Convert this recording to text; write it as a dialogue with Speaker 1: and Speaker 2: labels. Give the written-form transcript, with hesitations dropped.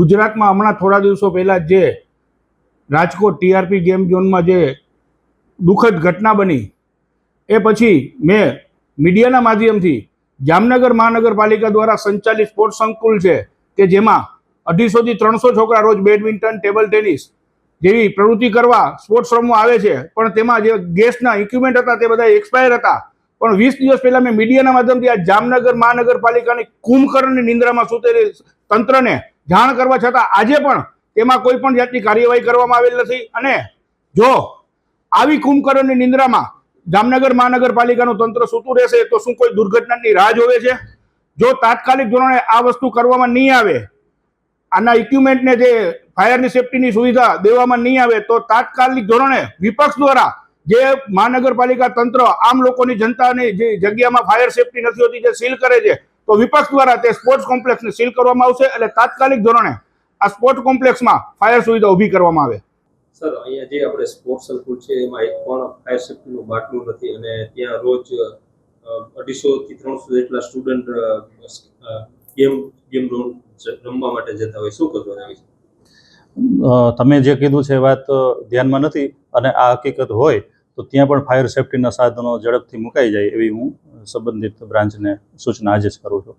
Speaker 1: ગુજરાતમાં હમણાં થોડા દિવસો પહેલાં જે રાજકોટ ટીઆરપી ગેમ ઝોનમાં જે દુઃખદ ઘટના બની એ પછી મેં મીડિયાના માધ્યમથી જામનગર મહાનગરપાલિકા દ્વારા સંચાલિત સ્પોર્ટ્સ સંકુલ છે કે જેમાં 250 થી 300 છોકરા રોજ બેડમિન્ટન, ટેબલ ટેનિસ જેવી પ્રવૃત્તિ કરવા સ્પોર્ટ્સ રમવા આવે છે, પણ તેમાં જે ગેસના ઇક્વિપમેન્ટ હતા તે બધા એક્સપાયર હતા. પણ 20 દિવસ પહેલા મેં મીડિયાના માધ્યમથી આ જામનગર મહાનગરપાલિકાની કુંભકર્ણની નિંદ્રામાં સૂતેલી તંત્રને જાણ કરવા છતાં આજે પણ તેમાં કોઈ પણ જાતની કાર્યવાહી કરવામાં આવેલ નથી. અને જો આવી કુંભકર્ણની નિંદ્રામાં જામનગર મહાનગરપાલિકાનું તંત્ર સૂતું રહેશે તો શું કોઈ દુર્ઘટનાની રાહ જોવે છે? જો તાત્કાલિક ધોરણે આ વસ્તુ કરવામાં નહીં આવે, આના ઇક્વિપમેન્ટને જે ફાયરની સેફટીની સુવિધા દેવામાં નહીં આવે, તો તાત્કાલિક ધોરણે વિપક્ષ દ્વારા જે મહાનગરપાલિકા તંત્ર આમ લોકોની જનતાની જે જગ્યામાં ફાયર સેફટી નથી હોતી જે સીલ કરે છે, તો વિપક્ષ દ્વારા તે સ્પોર્ટ્સ કોમ્પ્લેક્સને સીલ કરવામાં આવશે. એટલે તાત્કાલિક ધોરણે આ સ્પોર્ટ્સ કોમ્પ્લેક્સમાં ફાયર સુવિધા ઊભી કરવામાં આવે.
Speaker 2: સર, અહીંયા જે આપણે સ્પોર્ટ્સ સંકુલ છે એમાં એક પણ ફાયર સેફટીનું બાટલું નથી અને ત્યાં રોજ 250 થી 300 જેટલા સ્ટુડન્ટ ગેમ રમવા માટે જતા હોય. શું કહેશો એના વિશે?
Speaker 3: તમે જે કીધું છે એ વાત ધ્યાનમાં નથી, અને આ હકીકત હોય તો ત્યાં પણ ફાયર સેફટીના સાધનો ઝડપથી મુકાઈ જાય એવી હું સંબંધિત બ્રાન્ચને સૂચના આજે જ કરું છું.